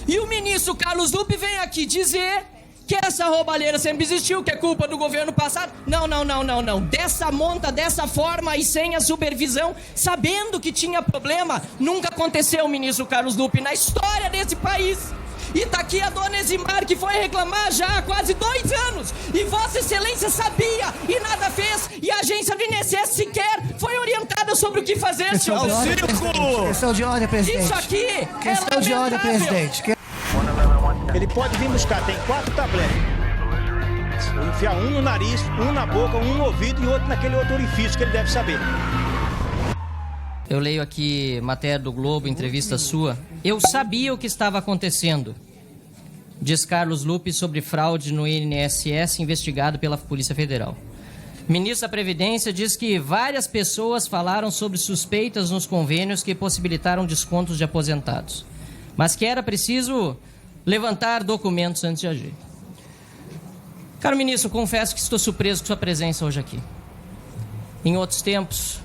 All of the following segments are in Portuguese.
E o ministro Carlos Lupe vem aqui dizer que essa roubalheira sempre existiu, que é culpa do governo passado. Não. Dessa monta, dessa forma e sem a supervisão, sabendo que tinha problema, nunca aconteceu, ministro Carlos Lupe, na história desse país. E tá aqui a dona Eximar, que foi reclamar já há quase 2 anos. E Vossa Excelência sabia e nada fez. E a agência do INSS sequer foi orientada sobre o que fazer, Questão senhor. Questão de ordem, presidente. Isso aqui Questão de ordem, presidente. Ele pode vir buscar, tem 4 tabletes. Enfiar um no nariz, um na boca, um no ouvido e outro naquele outro orifício que ele deve saber. Eu leio aqui matéria do Globo, entrevista sua. Eu sabia o que estava acontecendo, diz Carlos Lupe sobre fraude no INSS investigado pela Polícia Federal. Ministro da Previdência diz que várias pessoas falaram sobre suspeitas nos convênios que possibilitaram descontos de aposentados, mas que era preciso levantar documentos antes de agir. Caro ministro, confesso que estou surpreso com sua presença hoje aqui. Em outros tempos,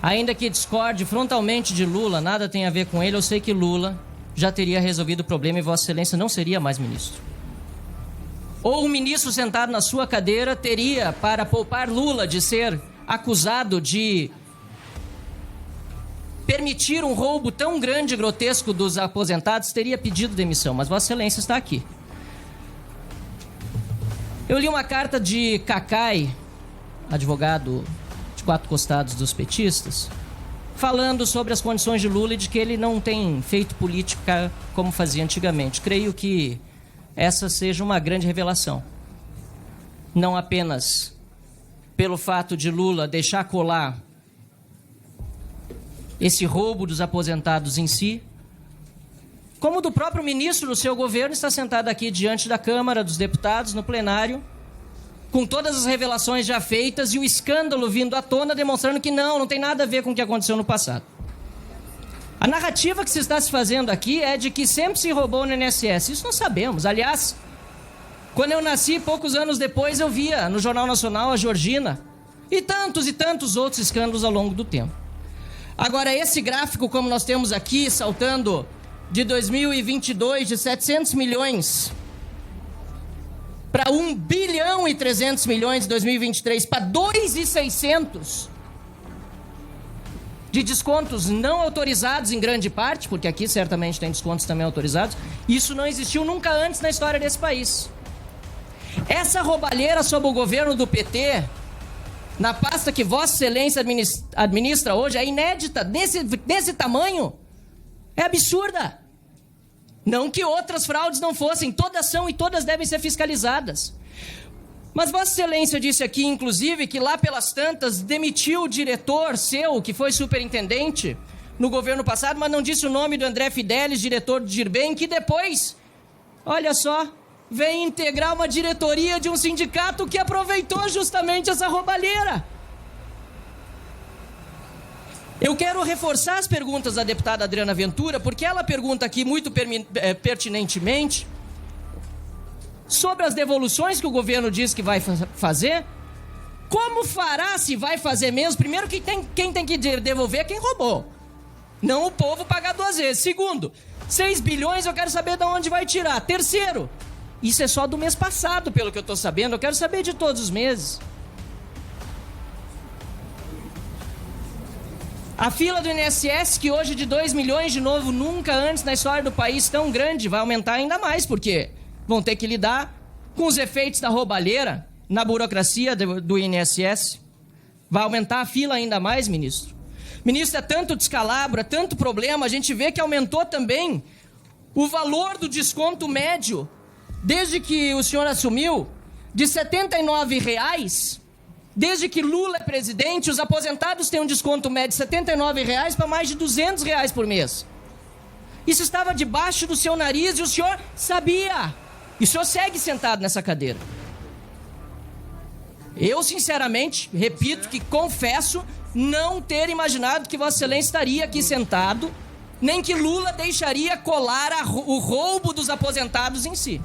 ainda que discorde frontalmente de Lula, nada tem a ver com ele, eu sei que Lula já teria resolvido o problema e Vossa Excelência não seria mais ministro. Ou o ministro sentado na sua cadeira teria, para poupar Lula de ser acusado de permitir um roubo tão grande e grotesco dos aposentados, teria pedido demissão, mas Vossa Excelência está aqui. Eu li uma carta de Cacai, advogado de 4 costados dos petistas, falando sobre as condições de Lula e de que ele não tem feito política como fazia antigamente. Creio que essa seja uma grande revelação. Não apenas pelo fato de Lula deixar colar esse roubo dos aposentados em si, como do próprio ministro do seu governo está sentado aqui diante da Câmara dos Deputados, no plenário, com todas as revelações já feitas e o escândalo vindo à tona, demonstrando que não tem nada a ver com o que aconteceu no passado. A narrativa que se está se fazendo aqui é de que sempre se roubou no INSS. Isso nós sabemos. Aliás, quando eu nasci, poucos anos depois, eu via no Jornal Nacional a Georgina e tantos outros escândalos ao longo do tempo. Agora, esse gráfico, como nós temos aqui, saltando de 2022, de 700 milhões para 1 bilhão e 300 milhões de 2023, para 2.600 de descontos não autorizados em grande parte, porque aqui certamente tem descontos também autorizados, isso não existiu nunca antes na história desse país. Essa roubalheira sob o governo do PT, na pasta que Vossa Excelência administra hoje, é inédita, desse tamanho, é absurda. Não que outras fraudes não fossem, todas são e todas devem ser fiscalizadas. Mas Vossa Excelência disse aqui, inclusive, que lá pelas tantas demitiu o diretor seu, que foi superintendente no governo passado, mas não disse o nome do André Fidelis, diretor do Girbem, que depois, olha só, vem integrar uma diretoria de um sindicato que aproveitou justamente essa roubalheira. Eu quero reforçar as perguntas da deputada Adriana Ventura, porque ela pergunta aqui muito pertinentemente sobre as devoluções que o governo diz que vai fazer. Como fará, se vai fazer mesmo? Primeiro, quem tem que devolver é quem roubou, não o povo pagar 2 vezes. Segundo, 6 bilhões eu quero saber de onde vai tirar. Terceiro, isso é só do mês passado, pelo que eu estou sabendo, eu quero saber de todos os meses. A fila do INSS, que hoje é de 2 milhões, de novo, nunca antes na história do país tão grande, vai aumentar ainda mais, porque vão ter que lidar com os efeitos da roubalheira na burocracia do INSS. Vai aumentar a fila ainda mais, ministro. Ministro, é tanto descalabro, é tanto problema, a gente vê que aumentou também o valor do desconto médio, desde que o senhor assumiu, de R$ 79,00. Desde que Lula é presidente, os aposentados têm um desconto médio de R$ 79,00 para mais de R$ 200,00 por mês. Isso estava debaixo do seu nariz e o senhor sabia. E o senhor segue sentado nessa cadeira. Eu, sinceramente, repito que confesso não ter imaginado que Vossa Excelência estaria aqui sentado, nem que Lula deixaria colar o roubo dos aposentados em si.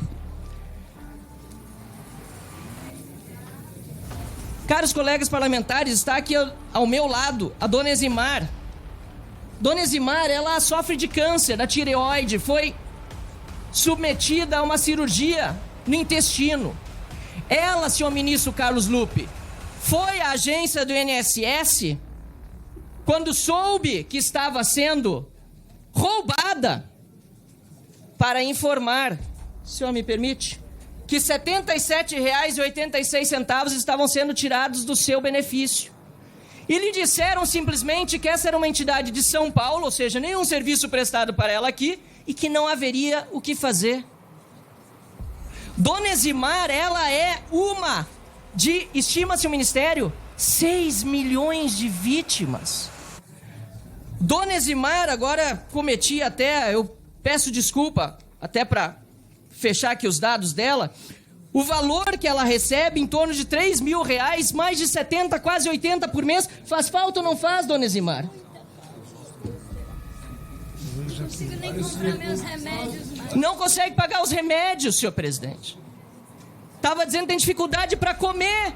Caros colegas parlamentares, está aqui ao meu lado a dona Eximar. Dona Eximar, ela sofre de câncer da tireoide, foi submetida a uma cirurgia no intestino. Ela, senhor ministro Carlos Lupe, foi à agência do INSS quando soube que estava sendo roubada para informar, o senhor me permite, que R$ 77,86 estavam sendo tirados do seu benefício. E lhe disseram simplesmente que essa era uma entidade de São Paulo, ou seja, nenhum serviço prestado para ela aqui, e que não haveria o que fazer. Dona Eximar, ela é uma de, estima-se o Ministério, 6 milhões de vítimas. Dona Eximar, agora cometi até, eu peço desculpa, até para fechar aqui os dados dela, o valor que ela recebe, em torno de R$ 3.000, mais de 70, quase 80 por mês, faz falta ou não faz, Dona Eximar? Não consigo nem comprar meus remédios. Não consegue pagar os remédios, senhor presidente. Estava dizendo que tem dificuldade para comer.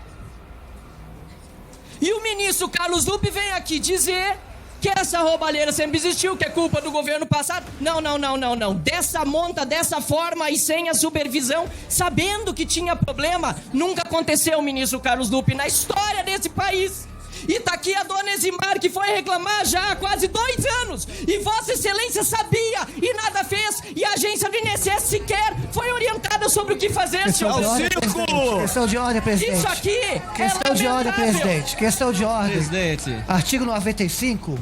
E o ministro Carlos Lupe vem aqui dizer que essa roubalheira sempre existiu, que é culpa do governo passado. Não. Dessa monta, dessa forma e sem a supervisão, sabendo que tinha problema, nunca aconteceu, ministro Carlos Lupe, na história desse país. E tá aqui a dona Eximar, que foi reclamar já há quase 2 anos. E Vossa Excelência sabia e nada fez. E a agência do INSS sequer foi orientada sobre o que fazer, senhor. Questão de ordem, presidente. Isso aqui Questão de ordem, presidente. Questão de ordem. Presidente. Artigo 95.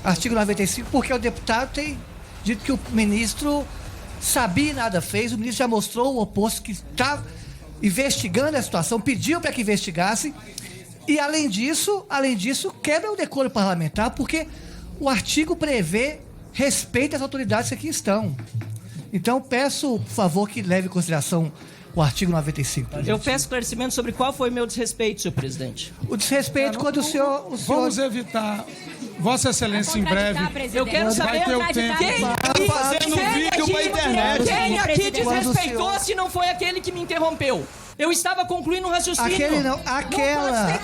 Artigo 95, porque o deputado tem dito que o ministro sabia e nada fez. O ministro já mostrou o oposto, que está investigando a situação, pediu para que investigasse. E além disso, quebra o decoro parlamentar, porque o artigo prevê respeito às autoridades que aqui estão. Então, peço, por favor, que leve em consideração o artigo 95. Eu peço esclarecimento sobre qual foi o meu desrespeito, senhor presidente. O desrespeito quando o senhor... Vamos evitar. Vossa Excelência, em breve. Eu quero saber quem fazendo vídeo pra internet. Quem aqui desrespeitou se não foi aquele que me interrompeu? Eu estava concluindo um raciocínio. Aquele não, aquela.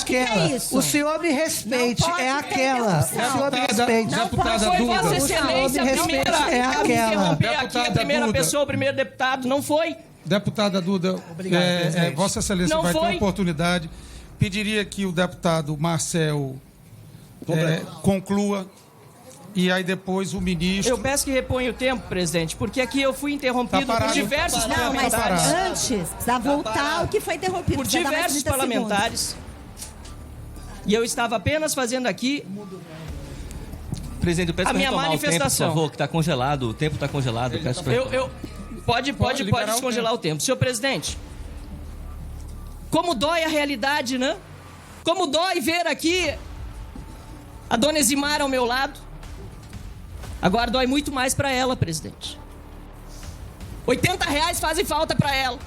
Que é isso? O senhor me respeite, é aquela. O senhor me respeite. Deputada Foi Duda. Vossa Excelência a primeira É a me aquela. interromper aqui, a Deputada primeira Duda. pessoa, o primeiro deputado, não foi? Deputada Duda, Vossa Excelência Não vai ter foi? a oportunidade. Pediria que o deputado Marcel conclua. E aí depois o ministro... Eu peço que reponha o tempo, presidente, porque aqui eu fui interrompido Tá parado. por diversos Não, mas parlamentares. antes, precisa voltar ao que foi interrompido. Por Precisa dar mais diversos 30 parlamentares. E eu estava apenas fazendo aqui Presidente, eu peço A pra minha retomar manifestação. o tempo, por favor, que tá congelado. O tempo tá congelado. Peço pra... Pode liberar o descongelar o tempo. Senhor presidente, como dói a realidade, né? Como dói ver aqui a dona Eximar ao meu lado. Agora dói muito mais para ela, presidente. R$80 fazem falta para ela.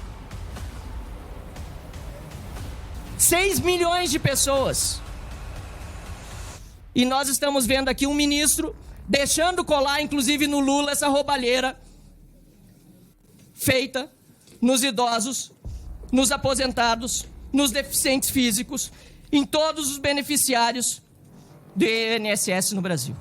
6 milhões de pessoas. E nós estamos vendo aqui um ministro deixando colar, inclusive no Lula, essa roubalheira feita nos idosos, nos aposentados, nos deficientes físicos, em todos os beneficiários do INSS no Brasil.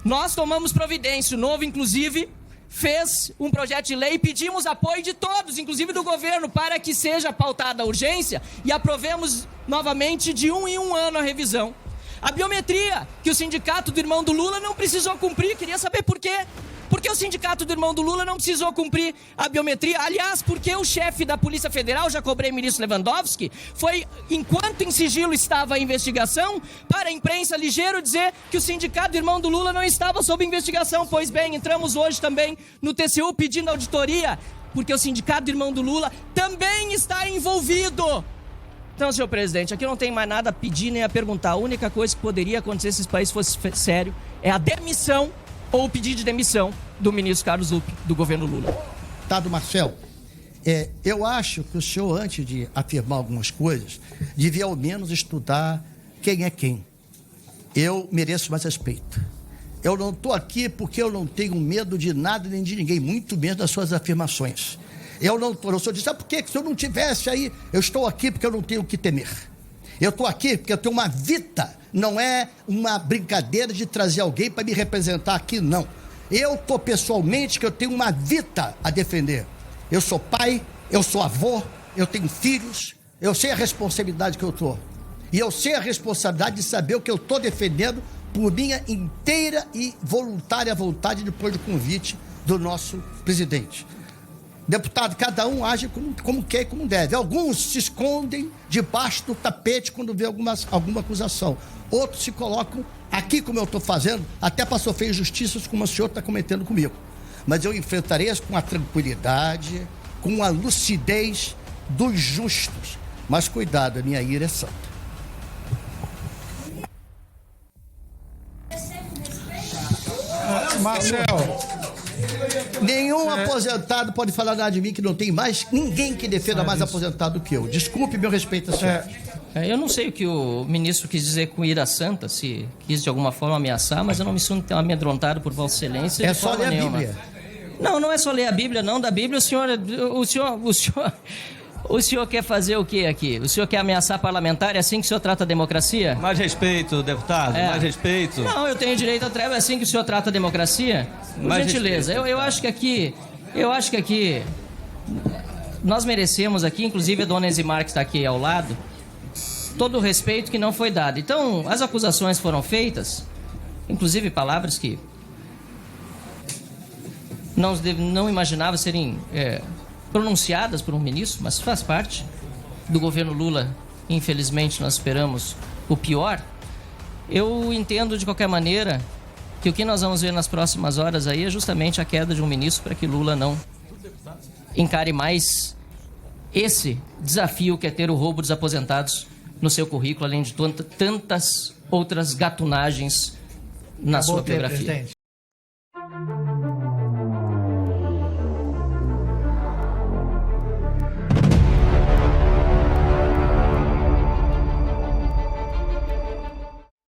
Nós tomamos providência, o Novo, inclusive, fez um projeto de lei e pedimos apoio de todos, inclusive do governo, para que seja pautada a urgência e aprovemos novamente de 1 em 1 ano a revisão. A biometria, que o sindicato do irmão do Lula não precisou cumprir, queria saber por quê? Porque o sindicato do irmão do Lula não precisou cumprir a biometria. Aliás, porque o chefe da Polícia Federal, já cobrei ministro Lewandowski, foi, enquanto em sigilo estava a investigação, para a imprensa ligeiro dizer que o sindicato do irmão do Lula não estava sob investigação. Pois bem, entramos hoje também no TCU pedindo auditoria, porque o sindicato do irmão do Lula também está envolvido. Então, senhor presidente, aqui não tem mais nada a pedir nem a perguntar. A única coisa que poderia acontecer se esse país fosse sério é a demissão ou o pedido de demissão do ministro Carlos Lupe, do governo Lula. Deputado Marcel, eu acho que o senhor, antes de afirmar algumas coisas, devia ao menos estudar quem é quem. Eu mereço mais respeito. Eu não estou aqui porque eu não tenho medo de nada nem de ninguém, muito menos das suas afirmações. Eu não estou, o senhor disse, sabe por quê? Se eu não tivesse aí, eu estou aqui porque eu não tenho o que temer. Eu estou aqui porque eu tenho uma vida, não é uma brincadeira de trazer alguém para me representar aqui, não. Eu estou pessoalmente, que eu tenho uma vida a defender. Eu sou pai, eu sou avô, eu tenho filhos, eu sei a responsabilidade que eu estou. E eu sei a responsabilidade de saber o que eu estou defendendo por minha inteira e voluntária vontade depois do convite do nosso presidente. Deputado, cada um age como quer e como deve. Alguns se escondem debaixo do tapete quando vê alguma acusação. Outros se colocam aqui, como eu estou fazendo, até para sofrer injustiças como o senhor está cometendo comigo. Mas eu enfrentarei com a tranquilidade, com a lucidez dos justos. Mas cuidado, a minha ira é santa. Marcel. Nenhum aposentado pode falar nada de mim, que não tem mais ninguém que defenda mais aposentado do que eu. Desculpe, meu respeito a senhor. Eu não sei o que o ministro quis dizer com ira santa, se quis de alguma forma ameaçar, mas eu não me sinto amedrontado por Vossa Excelência. É só ler a Bíblia. Não, não é só ler a Bíblia, não. Da Bíblia o senhor quer fazer o que aqui? O senhor quer ameaçar parlamentar? É assim que o senhor trata a democracia? Mais respeito, deputado, mais respeito. Não, eu tenho direito à treva, é assim que o senhor trata a democracia? Por gentileza, eu acho que aqui nós merecemos aqui, inclusive a dona Eximar, que está aqui ao lado, todo o respeito que não foi dado. Então, as acusações foram feitas, inclusive palavras que não imaginava serem pronunciadas por um ministro, mas faz parte do governo Lula. Infelizmente, nós esperamos o pior. Eu entendo, de qualquer maneira, que o que nós vamos ver nas próximas horas aí é justamente a queda de um ministro para que Lula não encare mais esse desafio que é ter o roubo dos aposentados no seu currículo, além de tantas outras gatunagens na sua biografia. Presidente.